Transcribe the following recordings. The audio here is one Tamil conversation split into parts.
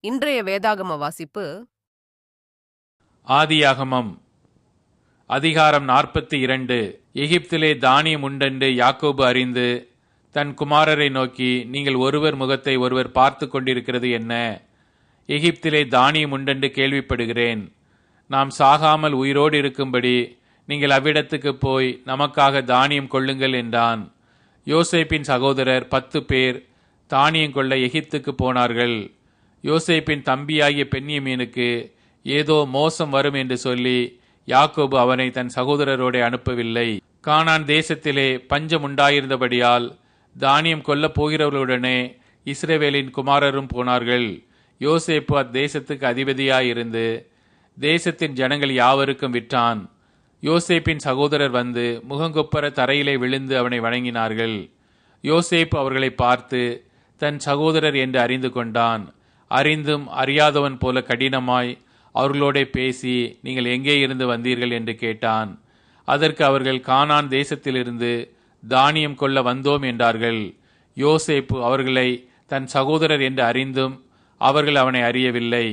இன்றைய வேதாகம வாசிப்பு ஆதியாகமம் அதிகாரம் 42. எகிப்திலே தானியம் உண்டென்று யாக்கோபு அறிந்து தன் குமாரரை நோக்கி, நீங்கள் ஒருவர் முகத்தை ஒருவர் பார்த்து கொண்டிருக்கிறது என்ன? எகிப்திலே தானியம் உண்டென்று கேள்விப்படுகிறேன். நாம் சாகாமல் உயிரோடு இருக்கும்படி நீங்கள் அவ்விடத்துக்கு போய் நமக்காக தானியம் கொள்ளுங்கள் என்றான். யோசேப்பின் சகோதரர் 10 பேர் தானியம் கொள்ள எகிப்துக்கு போனார்கள். யோசேப்பின் தம்பியாகிய பென்யமீனுக்கு ஏதோ மோசம் வரும் என்று சொல்லி யாக்கோபு அவனை தன் சகோதரரோடு அனுப்பவில்லை. கானான் தேசத்திலே பஞ்சம் உண்டாயிருந்தபடியால் தானியம் கொல்லப் போகிறவர்களுடனே இஸ்ரவேலின் குமாரரும் போனார்கள். யோசேப்பு அத்தேசத்துக்கு அதிபதியாயிருந்து தேசத்தின் ஜனங்கள் யாவருக்கும் விற்றான். யோசேப்பின் சகோதரர் வந்து முகங்குப்புற தரையிலே விழுந்து அவனை வணங்கினார்கள். யோசேப்பு அவர்களை பார்த்து தன் சகோதரர் என்று அறிந்து கொண்டான். அறிந்தும் அறியாதவன் போல கடினமாய் அவர்களோட பேசி, நீங்கள் எங்கே இருந்து வந்தீர்கள் என்று கேட்டான். அதற்கு அவர்கள், கானான் தேசத்திலிருந்து தானியம் கொள்ள வந்தோம் என்றார்கள். யோசேப்பு அவர்களை தன் சகோதரர் என்று அறிந்தும் அவர்கள் அவனை அறியவில்லை.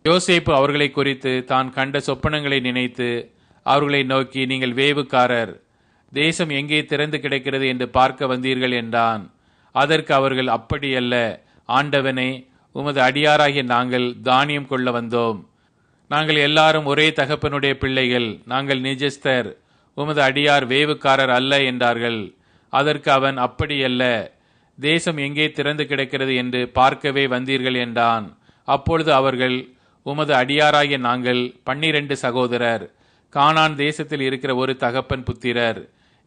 யோசேப்பு அவர்களை குறித்து தான் கண்ட சொப்பனங்களை நினைத்து அவர்களை நோக்கி, நீங்கள் வேவுக்காரர், தேசம் எங்கே திறந்து கிடக்கிறது என்று பார்க்க வந்தீர்கள் என்றான். அதற்கு அவர்கள், அப்படியல்ல ஆண்டவனே, உமது அடியாராகிய நாங்கள் தானியம் கொள்ள வந்தோம். நாங்கள் எல்லாரும் ஒரே தகப்பனுடைய பிள்ளைகள். நாங்கள் நிஜஸ்தர், உமது அடியார் வேவுக்காரர் அல்ல என்றார்கள். அதற்கு அவன், அப்படியல்ல, தேசம் எங்கே திறந்து கிடக்கிறது என்று பார்க்கவே வந்தீர்கள் என்றான். அப்பொழுது அவர்கள், உமது அடியாராகிய நாங்கள் 12 சகோதரர், கானான் தேசத்தில் இருக்கிற ஒரு தகப்பன் புத்திரர்.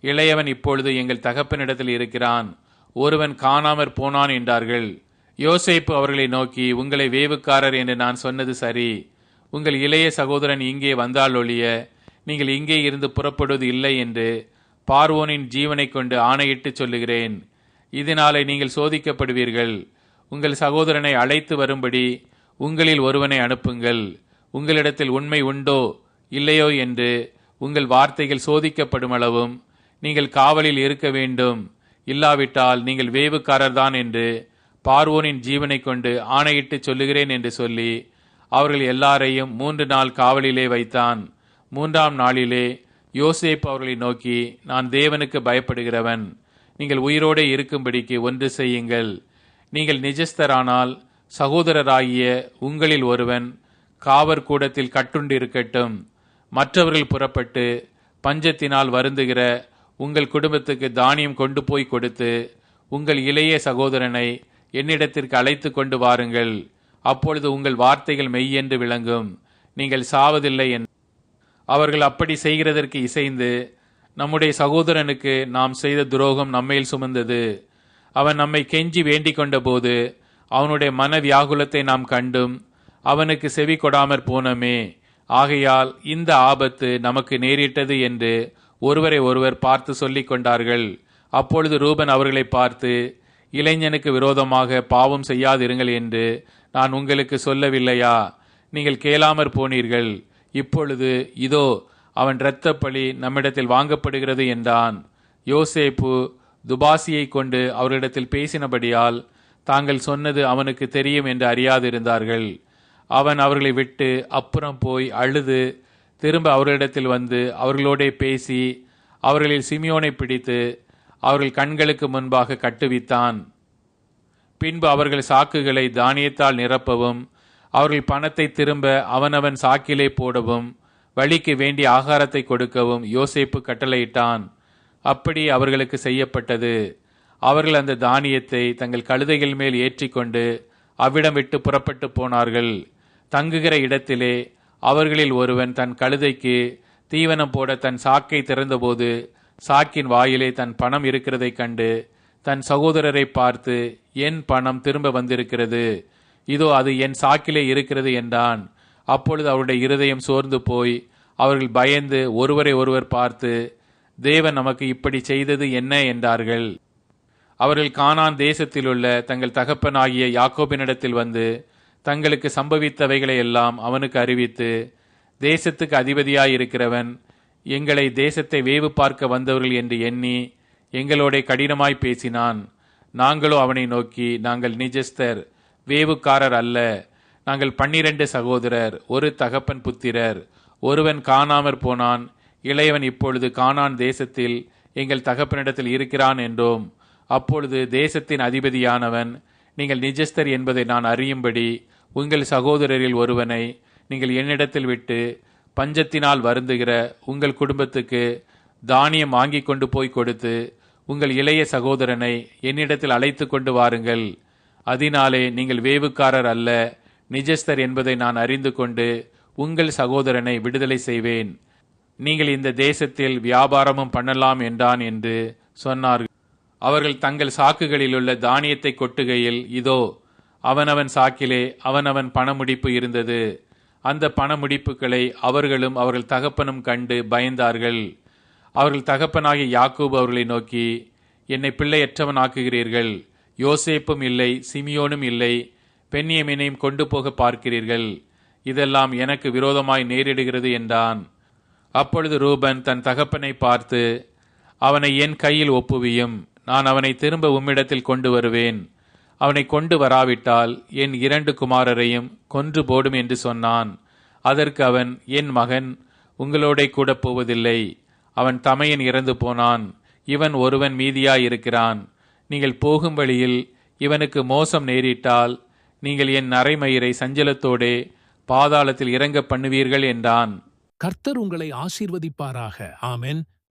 இளையவன் இப்பொழுது எங்கள் தகப்பனிடத்தில் இருக்கிறான், ஒருவன் காணாமற் போனான் என்றார்கள். யோசேப்பு அவர்களை நோக்கி, உங்களை வேவுக்காரர் என்று நான் சொன்னது சரி. உங்கள் இளைய சகோதரன் இங்கே வந்தால் ஒழிய நீங்கள் இங்கே இருந்து புறப்படுவது இல்லை என்று பார்வோனின் ஜீவனை கொண்டு ஆணையிட்டு சொல்லுகிறேன். இதனாலே நீங்கள் சோதிக்கப்படுவீர்கள். உங்கள் சகோதரனை அழைத்து வரும்படி உங்களில் ஒருவனை அனுப்புங்கள். உங்களிடத்தில் உண்மை உண்டோ இல்லையோ என்று உங்கள் வார்த்தைகள் சோதிக்கப்படும் அளவும் நீங்கள் காவலில் இருக்க வேண்டும். இல்லாவிட்டால் நீங்கள் வேவுக்காரர்தான் என்று பார்வோனின் ஜீவனை கொண்டு ஆணையிட்டு சொல்லுகிறேன் என்று சொல்லி அவர்கள் எல்லாரையும் 3 நாள் காவலிலே வைத்தான். 3ஆம் நாளிலே யோசேப்பு அவர்களை நோக்கி, நான் தேவனுக்கு பயப்படுகிறவன். நீங்கள் உயிரோடே இருக்கும்படிக்கு ஒன்று செய்யுங்கள். நீங்கள் நிஜஸ்தரானால் சகோதரராகிய உங்களில் ஒருவன் காவற் கூடத்தில் கட்டுண்டு இருக்கட்டும். மற்றவர்கள் புறப்பட்டு பஞ்சத்தினால் வருந்துகிற உங்கள் குடும்பத்துக்கு தானியம் கொண்டு போய் கொடுத்து உங்கள் இளைய சகோதரனை என்னிடத்திற்கு அழைத்து கொண்டு வாருங்கள். அப்பொழுது உங்கள் வார்த்தைகள் மெய்யென்று விளங்கும், நீங்கள் சாவதில்லை என்று. அவர்கள் அப்படி செய்கிறதற்கு இசைந்து, நம்முடைய சகோதரனுக்கு நாம் செய்த துரோகம் நம்மேல் சுமந்தது. அவன் நம்மை கெஞ்சி வேண்டிக் கொண்ட போது அவனுடைய மன வியாகுலத்தை நாம் கண்டும் அவனுக்கு செவி கொடாமற் போனோமே. ஆகையால் இந்த ஆபத்து நமக்கு நேரிட்டது என்று ஒருவரை ஒருவர் பார்த்து சொல்லிக் கொண்டார்கள். அப்பொழுது ரூபன் அவர்களை பார்த்து, இளைஞனுக்கு விரோதமாக பாவம் செய்யாதிருங்கள் என்று நான் உங்களுக்கு சொல்லவில்லையா? நீங்கள் கேளாமற் போனீர்கள். இப்பொழுது இதோ அவன் இரத்தப்பழி நம்மிடத்தில் வாங்கப்படுகிறது என்றான். யோசேப்பு துபாசியை கொண்டு அவர்களிடத்தில் பேசினபடியால் தாங்கள் சொன்னது அவனுக்கு தெரியும் என்று அறியாதிருந்தார்கள். அவன் அவர்களை விட்டு அப்புறம் போய் அழுது திரும்ப அவர்களிடத்தில் வந்து அவர்களோடே பேசி அவர்களில் சிமியோனை பிடித்து அவர்கள் கண்களுக்கு முன்பாக கட்டுவித்தான். பின்பு அவர்கள் சாக்குகளை தானியத்தால் நிரப்பவும் அவர்கள் பணத்தை திரும்ப அவனவன் சாக்கிலே போடவும் வழிக்கு வேண்டிய ஆகாரத்தை கொடுக்கவும் யோசேப்பு கட்டளையிட்டான். அப்படி அவர்களுக்கு செய்யப்பட்டது. அவர்கள் அந்த தானியத்தை தங்கள் கழுதைகள் மேல் ஏற்றிக்கொண்டு அவ்விடம் விட்டு புறப்பட்டு போனார்கள். தங்குகிற இடத்திலே அவர்களில் ஒருவன் தன் கழுதைக்கு தீவனம் போட தன் சாக்கை திறந்தபோது சாக்கின் வாயிலே தன் பணம் இருக்கிறதைக் கண்டு தன் சகோதரரை பார்த்து, என் பணம் திரும்ப வந்திருக்கிறது, இதோ அது என் சாக்கிலே இருக்கிறது என்றான். அப்பொழுது அவருடைய இருதயம் சோர்ந்து போய் அவர்கள் பயந்து ஒருவரை ஒருவர் பார்த்து, தேவன் நமக்கு இப்படி செய்தது என்ன என்றார்கள். அவர்கள் கானான் தேசத்திலுள்ள தங்கள் தகப்பனாகிய யாக்கோபினிடத்தில் வந்து தங்களுக்கு சம்பவித்தவைகளை எல்லாம் அவனுக்கு அறிவித்து, தேசத்துக்கு அதிபதியாயிருக்கிறவன் எங்களை தேசத்தை வேவு பார்க்க வந்தவர்கள் என்று எண்ணி எங்களோட கடினமாய் பேசினான். நாங்களோ அவனை நோக்கி, நாங்கள் நிஜஸ்தர், வேவுக்காரர் அல்ல. நாங்கள் 12 சகோதரர், ஒரு தகப்பன் புத்திரர். ஒருவன் காணாமற் போனான், இளையவன் இப்பொழுது கானான் தேசத்தில் எங்கள் தகப்பனிடத்தில் இருக்கிறான் என்றோம். அப்பொழுது தேசத்தின் அதிபதியானவன், நீங்கள் நிஜஸ்தர் என்பதை நான் அறியும்படி உங்கள் சகோதரரில் ஒருவனை நீங்கள் என்னிடத்தில் விட்டு பஞ்சத்தினால் வருந்துகிற உங்கள் குடும்பத்துக்கு தானியம் வாங்கி கொண்டு போய் கொடுத்து உங்கள் இளைய சகோதரனை என்னிடத்தில் அழைத்து கொண்டு வாருங்கள். அதனாலே நீங்கள் வேவுக்காரர் அல்ல, நிஜஸ்தர் என்பதை நான் அறிந்து கொண்டு உங்கள் சகோதரனை விடுதலை செய்வேன். நீங்கள் இந்த தேசத்தில் வியாபாரமும் பண்ணலாம் என்றான் என்று சொன்னார்கள். அவர்கள் தங்கள் சாக்குகளிலுள்ள தானியத்தை கொட்டுகையில், இதோ அவனவன் சாக்கிலே அவனவன் பணமுடிப்பு இருந்தது. அந்த பணமுடிப்புகளை அவர்களும் அவர்கள் தகப்பனும் கண்டு பயந்தார்கள். அவர்கள் தகப்பனாகிய யாக்கோபு அவர்களை நோக்கி, என்னை பிள்ளையற்றவன் ஆக்குகிறீர்கள். யோசேப்பும் இல்லை, சிமியோனும் இல்லை, பென்யமீனையும் கொண்டு போக பார்க்கிறீர்கள். இதெல்லாம் எனக்கு விரோதமாய் நேரிடுகிறது என்றான். அப்பொழுது ரூபன் தன் தகப்பனை பார்த்து, அவனை என் கையில் ஒப்புவியும், நான் அவனை திரும்ப உம்மிடத்தில் கொண்டு வருவேன். அவனை கொண்டு வராவிட்டால் என் 2 குமாரரையும் கொன்று போடும் என்று சொன்னான். அதற்கு அவன், என் மகன் உங்களோட கூட போவதில்லை. அவன் தமையன் இறந்து போனான், இவன் ஒருவன் மீதியாயிருக்கிறான். நீங்கள் போகும் வழியில் இவனுக்கு மோசம் நேரிட்டால் நீங்கள் என் நரைமயிரை சஞ்சலத்தோடே பாதாளத்தில் இறங்க பண்ணுவீர்கள் என்றான். கர்த்தர் உங்களை ஆசீர்வதிப்பாராக. ஆமென்.